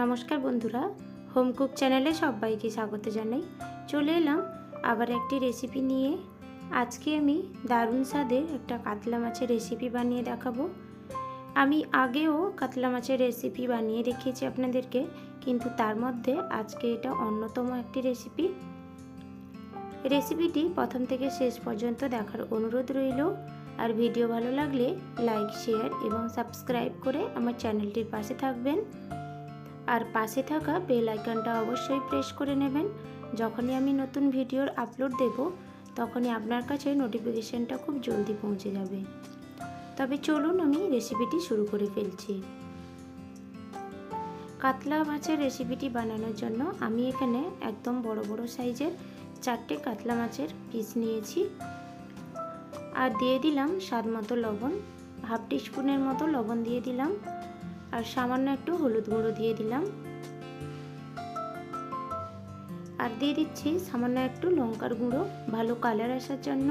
নমস্কার বন্ধুরা, home cook চ্যানেলে সবাইকে স্বাগত জানাই। চলে এলাম আবার একটি রেসিপি নিয়ে। আজকে আমি দারুণ স্বাদের একটা কাতলা মাছের রেসিপি বানিয়ে দেখাবো। আমি আগেও কাতলা মাছের রেসিপি বানিয়ে দেখিয়েছি আপনাদেরকে, কিন্তু তার মধ্যে আজকে এটা অন্যতম একটি রেসিপিটি প্রথম থেকে শেষ পর্যন্ত দেখার অনুরোধ রইল। আর ভিডিও ভালো লাগলে লাইক, শেয়ার এবং সাবস্ক্রাইব করে আমার চ্যানেলটির পাশে থাকবেন। আর পাশে থাকা বেল আইকনটা অবশ্যই প্রেস করে নেবেন। যখনই আমি নতুন ভিডিওর আপলোড দেব তখনই আপনার কাছে নোটিফিকেশনটা খুব জলদি পৌঁছে যাবে। তবে চলুন আমি রেসিপিটি শুরু করে ফেলছি। কাতলা মাছের রেসিপিটি বানানোর জন্য আমি এখানে একদম বড় বড় সাইজের 4টে কাতলা মাছের পিস নিয়েছি। আর দিয়ে দিলাম স্বাদ মতো লবণ, হাফ টিস্পুনের মতো লবণ দিয়ে দিলাম। আর সামান্য একটু হলুদ গুঁড়ো দিয়ে দিলাম। আর দিয়ে দিচ্ছি সামান্য একটু লঙ্কার গুঁড়ো, ভালো কালার আসার জন্য।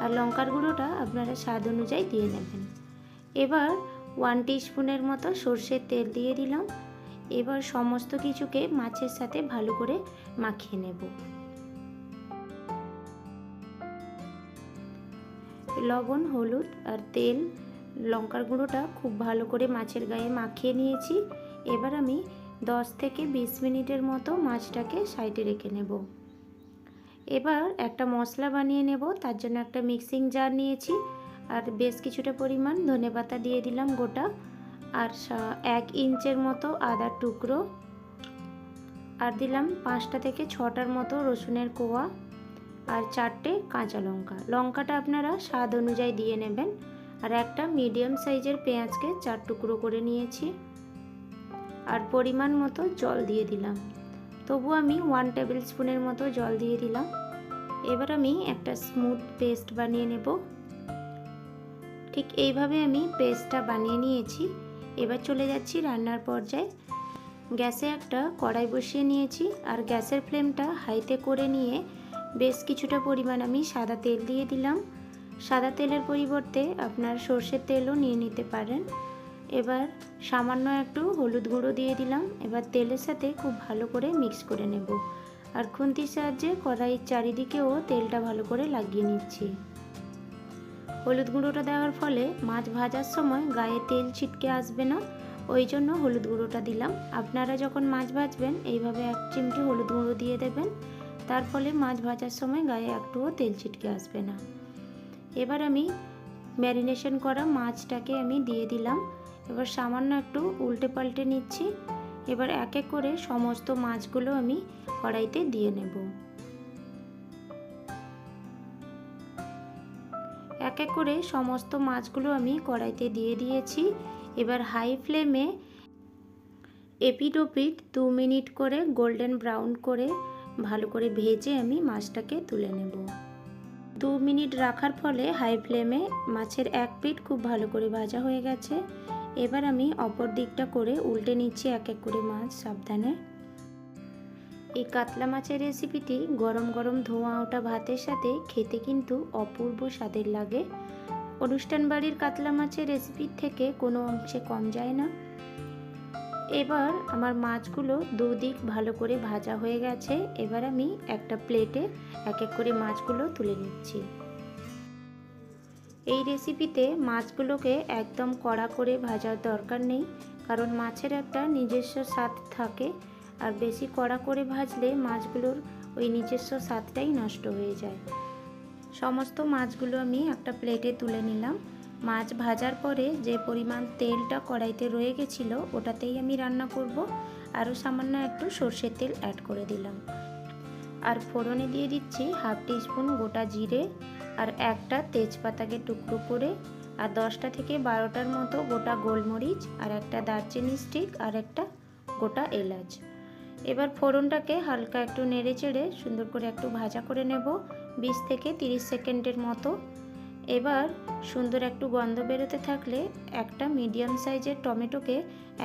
আর লঙ্কার গুঁড়োটা আপনারা স্বাদ অনুযায়ী দিয়ে নেবেন। এবার 1 টিস্পুনের মতো সর্ষের তেল দিয়ে দিলাম। এবার সমস্ত কিছুকে মাছের সাথে ভালো করে মাখিয়ে নেব। লবণ, হলুদ আর তেল, লঙ্কার গুঁড়োটা খুব ভালো করে মাছের গায়ে মাখিয়ে নিয়েছি। এবার আমি 10 থেকে 20 মিনিটের মতো মাছটাকে সাইডে রেখে নেব। এবার একটা মশলা বানিয়ে নেব। তার জন্য একটা মিক্সিং জার নিয়েছি আর বেশ কিছুটা পরিমাণ ধনেপাতা দিয়ে দিলাম গোটা। আর 1 ইঞ্চের মতো আদার টুকরো, আর দিলাম 5টা থেকে 6টার মতো রসুনের কোয়া, আর 4টে কাঁচা লঙ্কা। লঙ্কাটা আপনারা স্বাদ অনুযায়ী দিয়ে নেবেন। আর একটা মিডিয়াম সাইজের পেঁয়াজকে 4 টুকরো করে নিয়েছি। আর পরিমাণ মতো জল দিয়ে দিলাম। তবু আমি 1 টেবিল স্পুনের মতো জল দিয়ে দিলাম। এবার আমি একটা স্মুথ পেস্ট বানিয়ে নেব। ঠিক এইভাবে আমি পেস্টটা বানিয়ে নিয়েছি। এবার চলে যাচ্ছি রান্নার পর্যায়ে। গ্যাসে একটা কড়াই বসিয়ে নিয়েছি আর গ্যাসের ফ্লেমটা হাইতে করে নিয়ে বেশ কিছুটা পরিমাণ আমি সাদা তেল দিয়ে দিলাম। সাদা তেলের পরিবর্তে আপনার সর্ষের তেলও নিয়ে নিতে পারেন। এবার সামান্য একটু হলুদ গুঁড়ো দিয়ে দিলাম। এবার তেলের সাথে খুব ভালো করে মিক্স করে নেব। আর খুন্তির সাহায্যে কড়াইয়ের চারিদিকেও তেলটা ভালো করে লাগিয়ে নিচ্ছি। হলুদ গুঁড়োটা দেওয়ার ফলে মাছ ভাজার সময় গায়ে তেল ছিটকে আসবে না, ওই জন্য হলুদ গুঁড়োটা দিলাম। আপনারা যখন মাছ ভাজবেন এইভাবে 1 চিমটি হলুদ গুঁড়ো দিয়ে দেবেন, তার ফলে মাছ ভাজার সময় গায়ে একটুও তেল ছিটকে আসবে না। এবার আমি ম্যারিনেশন করা মাছটাকে আমি দিয়ে দিলাম। এবার সামান্য একটু উল্টে পাল্টে নিচ্ছি। এবার এক এক করে সমস্ত মাছগুলো আমি কড়াইতে দিয়ে নেব। এক এক করে সমস্ত মাছগুলো আমি কড়াইতে দিয়ে দিয়েছি। এবার হাই ফ্লেমে এপিট ওপিট 2 মিনিট করে গোল্ডেন ব্রাউন করে ভালো করে ভেজে আমি মাছটাকে তুলে নেব। 2 মিনিট রাখার ফলে হাই ফ্লেমে মাছের এক পিঠ খুব ভালো করে ভাজা হয়ে গেছে। এবার আমি অপর দিকটা করে উল্টে নিচ্ছি এক এক করে মাছ সাবধানে। এই কাতলা মাছের রেসিপিটি গরম গরম ধোঁয়া ওঠা ভাতের সাথে খেতে কিন্তু অপূর্ব স্বাদের লাগে। অনুষ্ঠান বাড়ির কাতলা মাছের রেসিপির থেকে কোনো অংশে কম যায় না। এবার আমার মাছগুলো দুদিক ভালো করে ভাজা হয়ে গেছে। এবার আমি একটা প্লেটে এক এক করে মাছগুলো তুলে নিচ্ছি। এই রেসিপিতে মাছগুলোকে একদম কড়া করে ভাজার দরকার নেই, কারণ মাছের একটা নিজস্ব স্বাদ থাকে। আর বেশি কড়া করে ভাজলে মাছগুলোর ওই নিজস্ব স্বাদটাই নষ্ট হয়ে যায়। সমস্ত মাছগুলো আমি একটা প্লেটে তুলে নিলাম। মাছ ভাজার পরে যে পরিমাণ তেলটা কড়াইতে রয়ে গেছিলো ওটাতেই আমি রান্না করব। আরও সামান্য একটু সর্ষের তেল অ্যাড করে দিলাম। আর ফোড়নে দিয়ে দিচ্ছি হাফ টিস্পুন গোটা জিরে, আর একটা তেজপাতাকে টুকরো করে, আর 10টা থেকে 12টার মতো গোটা গোলমরিচ, আর একটা দারচিনি স্টিক, আর একটা গোটা এলাচ। এবার ফোড়নটাকে হালকা একটু নেড়ে চেড়ে সুন্দর করে একটু ভাজা করে নেব 20 থেকে 30 সেকেন্ডের মতো। এবার সুন্দর একটু গন্ধ বেরোতে থাকলে একটা মিডিয়াম সাইজের টমেটোকে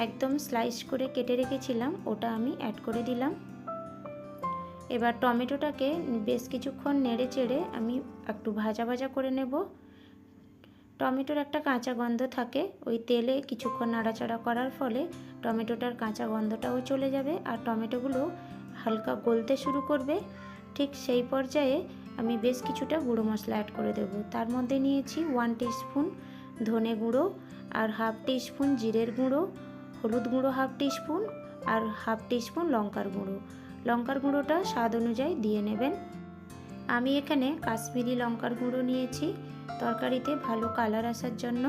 একদম স্লাইস করে কেটে রেখেছিলাম, ওটা আমি অ্যাড করে দিলাম। এবার টমেটোটাকে বেশ কিছুক্ষণ নেড়ে চেড়ে আমি একটু ভাজা ভাজা করে নেব। টমেটোর একটা কাঁচা গন্ধ থাকে, ওই তেলে কিছুক্ষণ নাড়াচাড়া করার ফলে টমেটোটার কাঁচা গন্ধটাও চলে যাবে আর টমেটোগুলো হালকা গলতে শুরু করবে। ঠিক সেই পর্যায়ে আমি বেশ কিছুটা গুঁড়ো মশলা অ্যাড করে দেব। তার মধ্যে নিয়েছি 1 টিস্পুন ধনে গুঁড়ো আর 1/2 টিস্পুন জিরের গুঁড়ো, হলুদ গুঁড়ো 1/2 টিস্পুন আর 1/2 টিস্পুন লঙ্কার গুঁড়ো। লঙ্কার গুঁড়োটা স্বাদ অনুযায়ী দিয়ে নেবেন। আমি এখানে কাশ্মীরি লঙ্কার গুঁড়ো নিয়েছি তরকারিতে ভালো কালার আসার জন্য।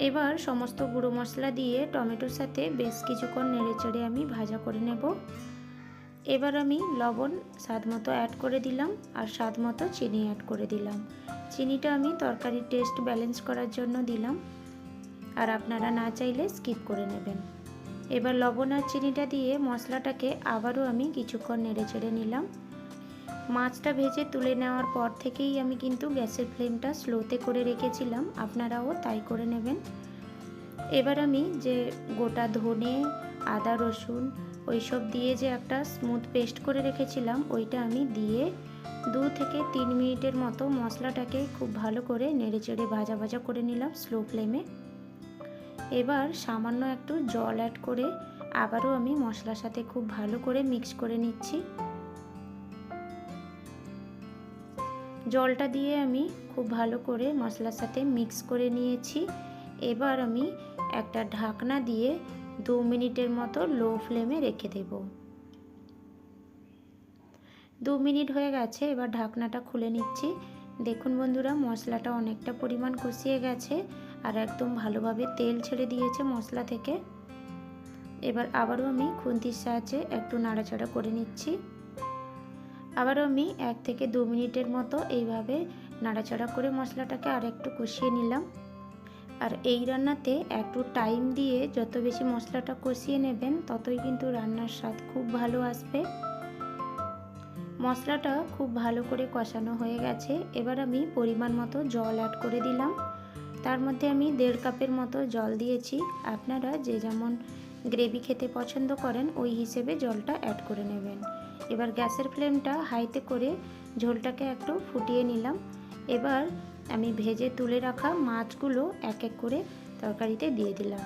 এবার সমস্ত গুঁড়ো মশলা দিয়ে টমেটোর সাথে বেশ কিছুক্ষণ নেড়েচেড়ে আমি ভাজা করে নেব। এবার আমি লবণ স্বাদ মতো অ্যাড করে দিলাম আর স্বাদ মতো চিনি অ্যাড করে দিলাম। চিনিটা আমি তরকারির টেস্ট ব্যালেন্স করার জন্য দিলাম, আর আপনারা না চাইলে স্কিপ করে নেবেন। এবার লবণ আর চিনিটা দিয়ে মশলাটাকে আবারও আমি কিছুক্ষণ নেড়েচেড়ে নিলাম। মাছটা ভেজে তুলে নেওয়ার পর থেকেই আমি কিন্তু গ্যাসের ফ্লেমটা স্লোতে করে রেখেছিলাম, আপনারাও তাই করে নেবেন। এবার আমি যে গোটা ধনে, আদা, রসুন ওইসব দিয়ে যে একটা স্মুথ পেস্ট করে রেখেছিলাম ওইটা আমি দিয়ে 2 থেকে 3 মিনিটের মতো মশলাটাকে খুব ভালো করে নেড়েচেড়ে ভাজা ভাজা করে নিলাম স্লো ফ্লেমে। এবার সামান্য একটু জল অ্যাড করে আবারও আমি মশলার সাথে খুব ভালো করে মিক্স করে নিচ্ছি। জলটা দিয়ে আমি খুব ভালো করে মশলার সাথে মিক্স করে নিয়েছি। এবার আমি একটা ঢাকনা দিয়ে 2 মিনিটের মতো লো ফ্লেমে রেখে দেব। 2 মিনিট হয়ে গেছে, এবার ঢাকনাটা খুলে নিচ্ছি। দেখুন বন্ধুরা, মশলাটা অনেকটা পরিমাণ কষিয়ে গেছে আর একদম ভালোভাবে তেল ছেড়ে দিয়েছে মশলা থেকে। এবার আবারও আমি খুন্তির সাহায্যে একটু নাড়াচাড়া করে নিচ্ছি। আবারও আমি 1 থেকে 2 মিনিটের মতো এইভাবে নাড়াচাড়া করে মশলাটাকে আর একটু কষিয়ে নিলাম। আর এই রান্নাতে একটু টাইম দিয়ে যত বেশি মশলাটা কষিয়ে নেবেন ততই কিন্তু রান্নার স্বাদ খুব ভালো আসবে। মশলাটা খুব ভালো করে কষানো হয়ে গেছে। এবার আমি পরিমাণ মতো জল অ্যাড করে দিলাম। তার মধ্যে আমি 1.5 কাপের মতো জল দিয়েছি। আপনারা যে যেমন গ্রেভি খেতে পছন্দ করেন ওই হিসেবে জলটা অ্যাড করে নেবেন। এবার গ্যাসের ফ্লেমটা হাইতে করে ঝোলটাকে একটু ফুটিয়ে নিলাম। এবার আমি ভেজে তুলে রাখা মাছগুলো এক এক করে তরকারিতে দিয়ে দিলাম।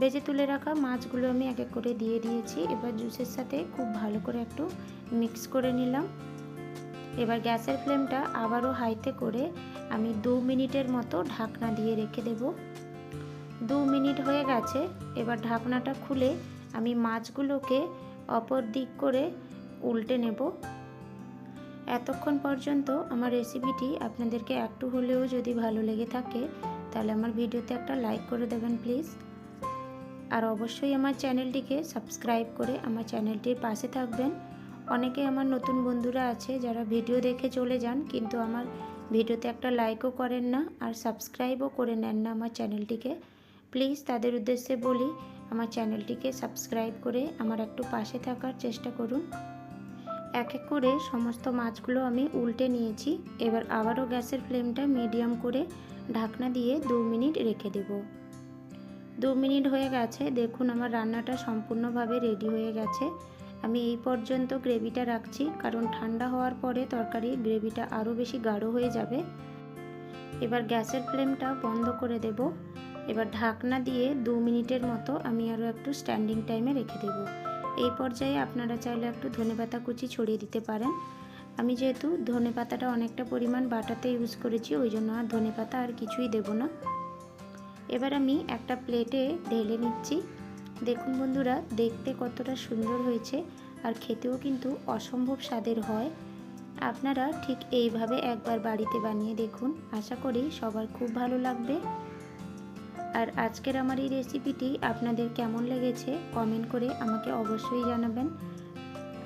ভেজে তুলে রাখা মাছগুলো আমি এক এক করে দিয়ে দিয়েছি। এবার জুসের সাথে খুব ভালো করে একটু মিক্স করে নিলাম। এবার গ্যাসের ফ্লেমটা আবারও হাইতে করে আমি 2 মিনিটের মতো ঢাকনা দিয়ে রেখে দেব। 2 মিনিট হয়ে গেছে। এবার ঢাকনাটা খুলে আমি মাছগুলোকে অপর দিক করে উল্টে নেব। এতক্ষণ পর্যন্ত আমার রেসিপিটি আপনাদেরকে একটু হলেও যদি ভালো লেগে থাকে তাহলে আমার ভিডিওতে একটা লাইক করে দেবেন প্লিজ। আর অবশ্যই আমার চ্যানেলটিকে সাবস্ক্রাইব করে আমার চ্যানেলটির পাশে থাকবেন। অনেকে আমার নতুন বন্ধুরা আছে যারা ভিডিও দেখে চলে যান কিন্তু আমার ভিডিওতে একটা লাইকও করেন না আর সাবস্ক্রাইবও করে নেন না আমার চ্যানেলটিকে। প্লিজ তাদের উদ্দেশ্যে বলি, আমার চ্যানেলটিকে সাবস্ক্রাইব করে আমার একটু পাশে থাকার চেষ্টা করুন। এক এক করে সমস্ত মাছগুলো আমি উল্টে নিয়েছি। এবার আবারও গ্যাসের ফ্লেমটা মিডিয়াম করে ঢাকনা দিয়ে 2 মিনিট রেখে দেব। 2 মিনিট হয়ে গেছে। দেখুন আমার রান্নাটা সম্পূর্ণভাবে রেডি হয়ে গেছে। আমি এই পর্যন্ত গ্রেভিটা রাখছি কারণ ঠান্ডা হওয়ার পরে তরকারির গ্রেভিটা আরও বেশি গাঢ় হয়ে যাবে। এবার গ্যাসের ফ্লেমটা বন্ধ করে দেব। এবার ঢাকনা দিয়ে 2 মিনিটের মতো আমি আরও একটু স্ট্যান্ডিং টাইমে রেখে দেব। এই পর্যায়ে আপনারা চাইলে একটু ধনেপাতা কুচি ছড়িয়ে দিতে পারেন। আমি যেহেতু ধনেপাতাটা অনেকটা পরিমাণ বাটাতে ইউজ করেছি ওই জন্য আর ধনেপাতা আর কিছুই দেব না। এবার আমি একটা প্লেটে ঢেলে নিচ্ছি। দেখুন বন্ধুরা, দেখতে কতটা সুন্দর হয়েছে আর খেতেও কিন্তু অসম্ভব স্বাদের হয়। আপনারা ঠিক এইভাবে একবার বাড়িতে বানিয়ে দেখুন, আশা করি সবার খুব ভালো লাগবে। আর আজকের আমার এই রেসিপিটি আপনাদের কেমন লেগেছে কমেন্ট করে আমাকে অবশ্যই জানাবেন।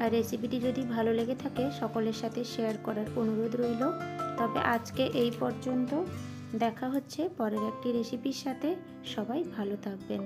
আর রেসিপিটি যদি ভালো লেগে থাকে সকলের সাথে শেয়ার করার অনুরোধ রইল। তবে আজকে এই পর্যন্ত, দেখা হচ্ছে পরের একটি রেসিপির সাথে। সবাই ভালো থাকবেন।